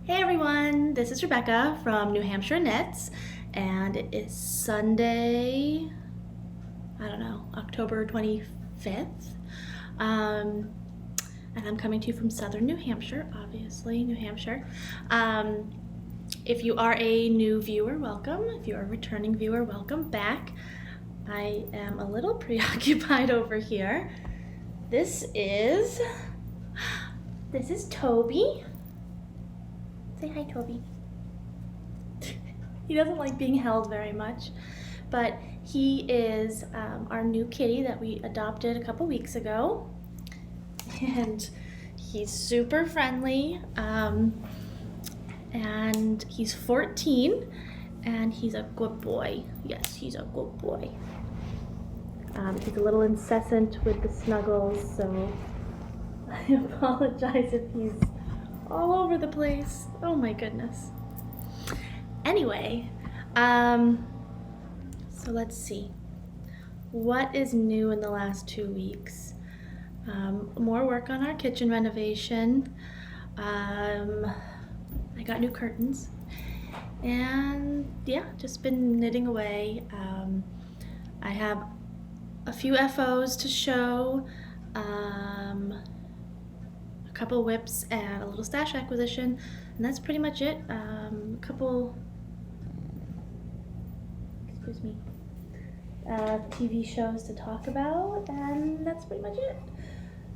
Hey everyone, this is Rebecca from New Hampshire Knits, and it is Sunday, October 25th. And I'm coming to you from southern New Hampshire, obviously, New Hampshire. If you are a new viewer, welcome. If you're a returning viewer, welcome back. I am a little preoccupied over here. This is Toby. Say hi, Toby. He doesn't like being held very much, but he is our new kitty that we adopted a couple weeks ago, and he's super friendly, and he's 14, and he's a good boy. Yes, he's a good boy. He's a little incessant with the snuggles, so I apologize if he's all over the place. Oh my goodness. Anyway, so let's see. What is new in the last 2 weeks? More work on our kitchen renovation. I got new curtains. And yeah, just been knitting away. I have a few FOs to show. A couple whips and a little stash acquisition, and that's pretty much it. TV shows to talk about, and that's pretty much it.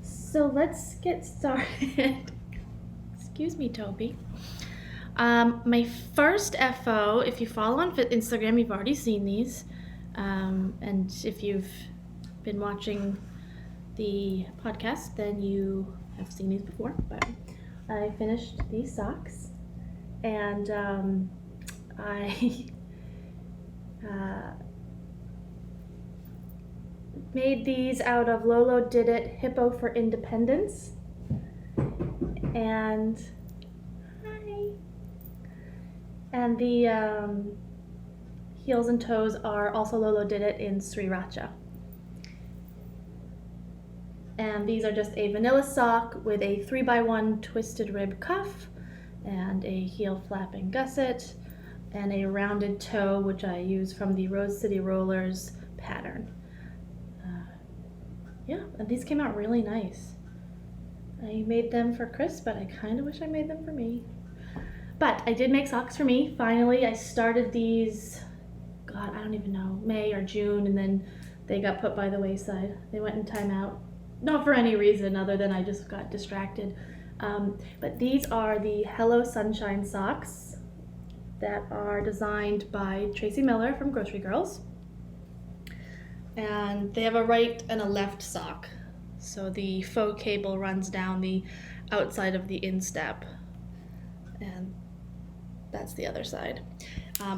So let's get started. Excuse me, Toby. My first FO, if you follow on Instagram, you've already seen these, and if you've been watching the podcast, then you have seen these before. But I finished these socks, and I made these out of Lolo Did It Hippo for Independence, and the heels and toes are also Lolo Did It in Sriracha. And these are just a vanilla sock with a 3x1 twisted rib cuff and a heel flapping gusset and a rounded toe, which I use from the Rose City Rollers pattern. Yeah, and these came out really nice. I made them for Chris, but I kind of wish I made them for me. But I did make socks for me. Finally, I started these, God, I don't even know, May or June, and then they got put by the wayside. They went in timeout. Not for any reason other than I just got distracted. But these are the Hello Sunshine socks that are designed by Tracy Miller from Grocery Girls. And they have a right and a left sock. So the faux cable runs down the outside of the instep. And that's the other side.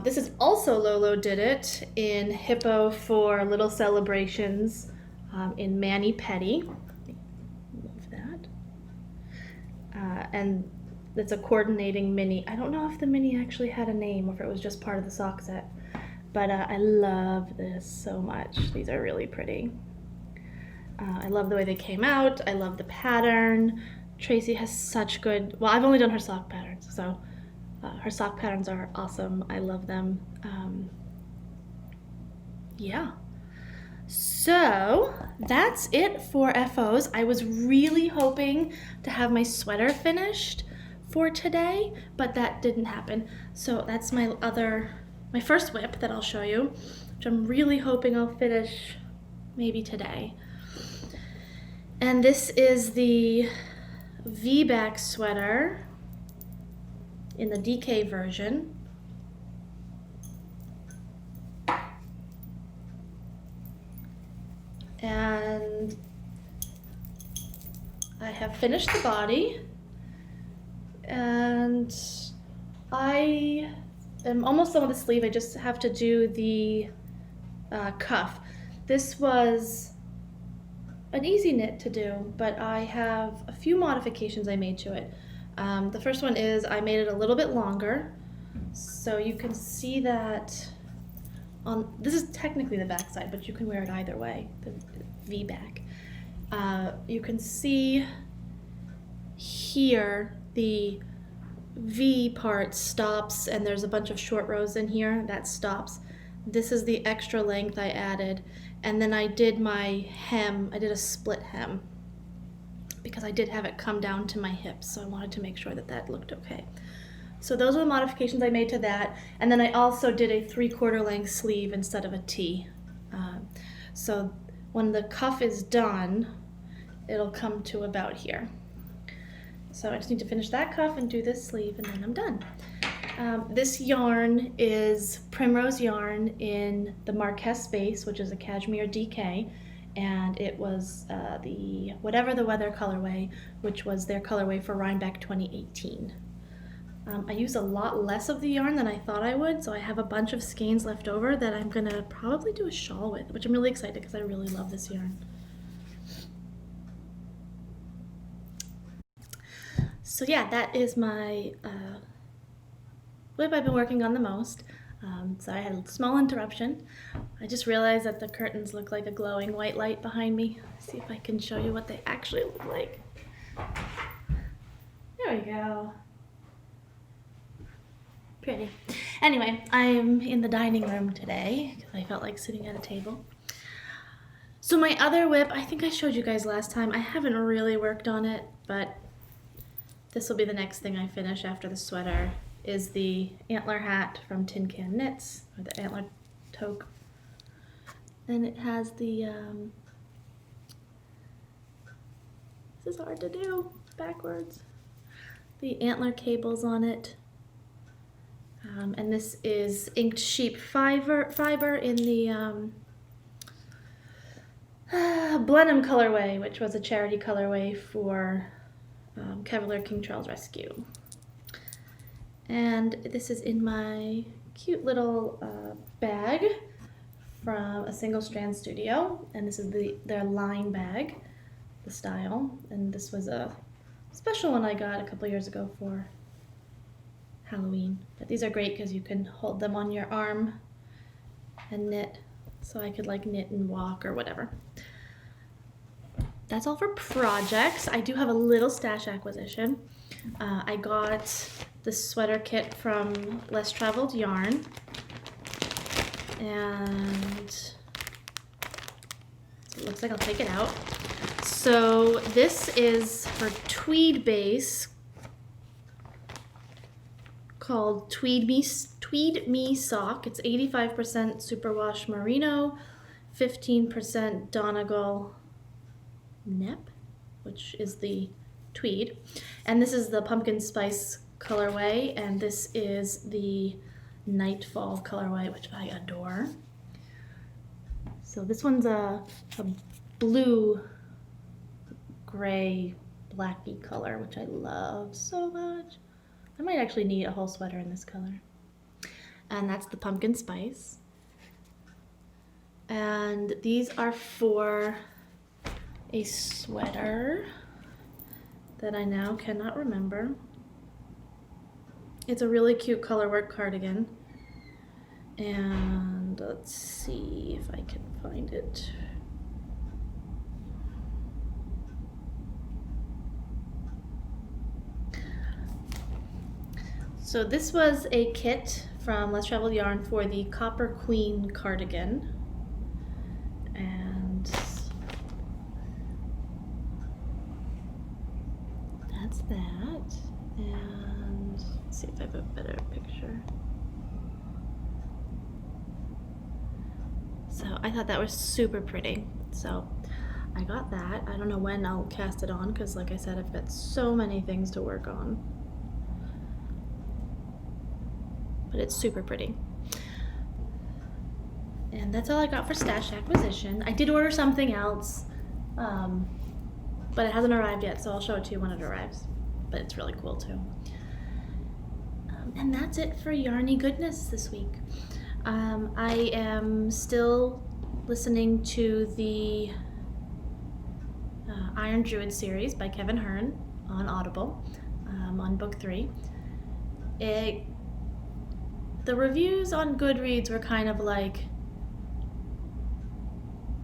This is also Lolo Did It in Hippo for Little Celebrations. In Mani Petty. Love that. And it's a coordinating mini. I don't know if the mini actually had a name or if it was just part of the sock set, but I love this so much. These are really pretty. I love the way they came out. I love the pattern. Tracy has such good, well, I've only done her sock patterns, so her sock patterns are awesome. I love them. Yeah. So that's it for FOs. I was really hoping to have my sweater finished for today, but that didn't happen. So that's my first whip that I'll show you, which I'm really hoping I'll finish maybe today. And this is the V-back sweater in the DK version. And I have finished the body, and I am almost done with the sleeve. I just have to do the cuff. This was an easy knit to do, but I have a few modifications I made to it. The first one is I made it a little bit longer, so you can see that this is technically the back side, but you can wear it either way, the V-back. You can see here the V part stops and there's a bunch of short rows in here, that stops. This is the extra length I added. And then I did my hem, I did a split hem because I did have it come down to my hips, so I wanted to make sure that that looked okay. So those are the modifications I made to that. And then I also did a 3/4 length sleeve instead of a T. So when the cuff is done, it'll come to about here. So I just need to finish that cuff and do this sleeve and then I'm done. This yarn is Primrose yarn in the Marquess base, which is a Cashmere DK, and it was the Whatever the Weather colorway, which was their colorway for Rhinebeck 2018. I used a lot less of the yarn than I thought I would, so I have a bunch of skeins left over that I'm gonna probably do a shawl with, which I'm really excited because I really love this yarn. So yeah, that is my whip I've been working on the most. Sorry, I had a small interruption. I just realized that the curtains look like a glowing white light behind me. Let's see if I can show you what they actually look like. There we go. Pretty. Anyway, I'm in the dining room today because I felt like sitting at a table. So my other whip, I think I showed you guys last time. I haven't really worked on it, but this will be the next thing I finish after the sweater, is the antler hat from Tin Can Knits, or the antler toque. And it has the, this is hard to do, backwards. The antler cables on it. And this is inked sheep fiber in the Blenheim colorway, which was a charity colorway for Cavalier King Charles Rescue. And this is in my cute little bag from a Single Strand Studio, and this is their line bag, the style, and this was a special one I got a couple years ago for Halloween. But these are great because you can hold them on your arm and knit, so I could like knit and walk or whatever. That's all for projects. I do have a little stash acquisition. I got the sweater kit from Less Traveled Yarn, and it looks like I'll take it out. So this is her tweed base called Tweed Me Sock. It's 85% superwash merino, 15% Donegal Nep, which is the tweed, and this is the pumpkin spice colorway, and this is the Nightfall colorway, which I adore. So this one's a blue, gray, blacky color, which I love so much. I might actually need a whole sweater in this color. And that's the pumpkin spice. And these are for a sweater that I now cannot remember. It's a really cute colorwork cardigan. And let's see if I can find it. So this was a kit from Less Traveled Yarn for the Copper Queen cardigan. And that's that. And let's see if I have a better picture. So I thought that was super pretty. So I got that. I don't know when I'll cast it on because, like I said, I've got so many things to work on. But it's super pretty. And that's all I got for stash acquisition. I did order something else, but it hasn't arrived yet, so I'll show it to you when it arrives. But it's really cool too. And that's it for Yarny Goodness this week. I am still listening to the Iron Druid series by Kevin Hearn on Audible, on book 3. The reviews on Goodreads were kind of like,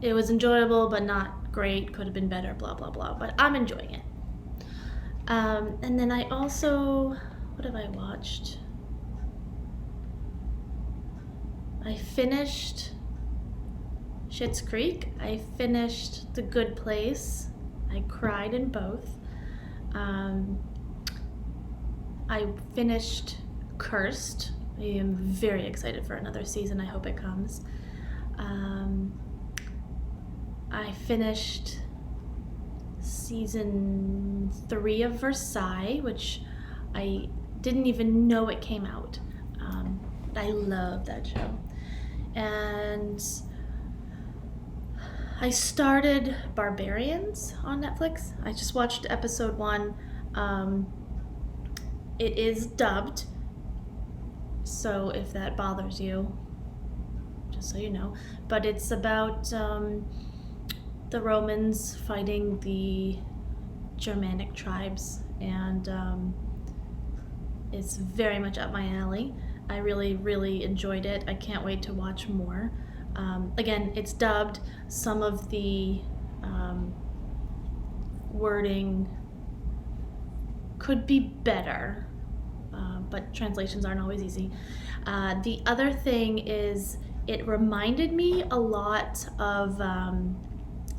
it was enjoyable but not great, could have been better, blah blah blah, but I'm enjoying it. And then I also, what what have I watched? I finished Schitt's Creek. I finished The Good Place. I cried in both. I finished Cursed. I am very excited for another season. I hope it comes. I finished season 3 of Versailles, which I didn't even know it came out. I love that show. And I started Barbarians on Netflix. I just watched episode 1. It is dubbed, so if that bothers you, just so you know. But it's about the Romans fighting the Germanic tribes, and it's very much up my alley. I really, really enjoyed it. I can't wait to watch more. Again, it's dubbed. Some of the wording could be better, but translations aren't always easy. The other thing is it reminded me a lot of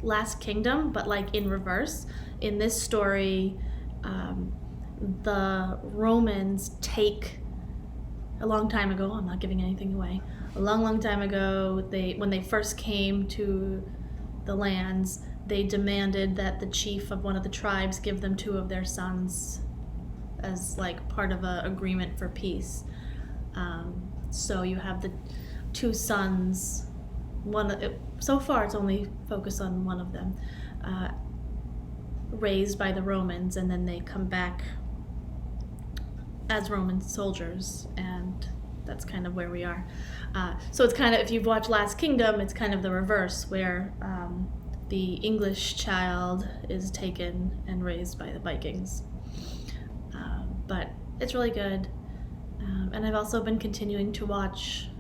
Last Kingdom, but like in reverse. In this story, the Romans take, a long time ago, I'm not giving anything away, a long time ago, when they first came to the lands, they demanded that the chief of one of the tribes give them 2 of their sons as like part of an agreement for peace. So you have the 2 sons, so far it's only focused on one of them, raised by the Romans, and then they come back as Roman soldiers, and that's kind of where we are. So it's kind of, if you've watched Last Kingdom, it's kind of the reverse, where the English child is taken and raised by the Vikings. But it's really good. And I've also been continuing to watch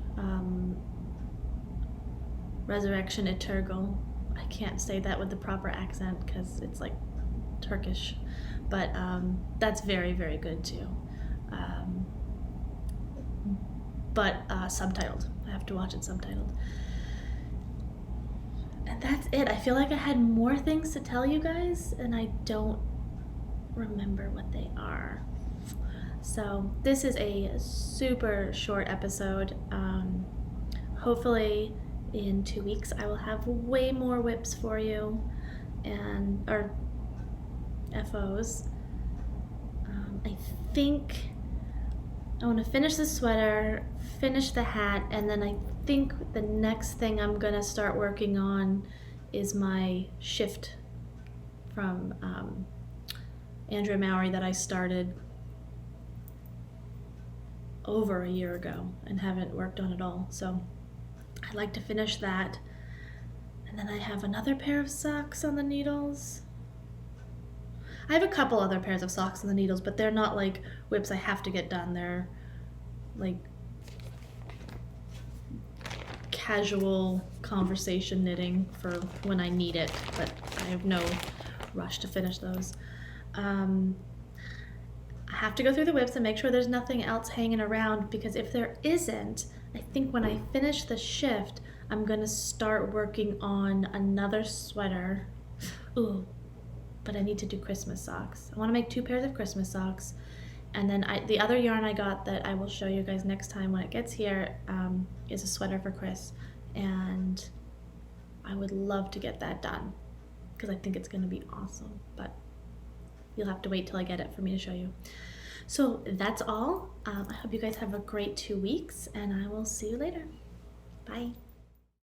Resurrection Etergal. I can't say that with the proper accent because it's like Turkish, but that's very, very good too. But subtitled. I have to watch it subtitled. And that's it. I feel like I had more things to tell you guys, and I don't remember what they are. So this is a super short episode. Hopefully in 2 weeks I will have way more whips for you, or FOs. I think I want to finish the sweater, finish the hat, and then I think the next thing I'm going to start working on is my shift from Andrea Mowry that I started over a year ago and haven't worked on at all. So I'd like to finish that. And then I have another pair of socks on the needles. I have a couple other pairs of socks on the needles, but they're not like whips I have to get done. They're like casual conversation knitting for when I need it, but I have no rush to finish those. I have to go through the whips and make sure there's nothing else hanging around, because if there isn't, I think when I finish the shift, I'm gonna start working on another sweater. Ooh, but I need to do Christmas socks. I wanna make 2 pairs of Christmas socks. And then the other yarn I got that I will show you guys next time when it gets here is a sweater for Chris. And I would love to get that done because I think it's gonna be awesome, but you'll have to wait till I get it for me to show you. So that's all. I hope you guys have a great 2 weeks, and I will see you later. Bye.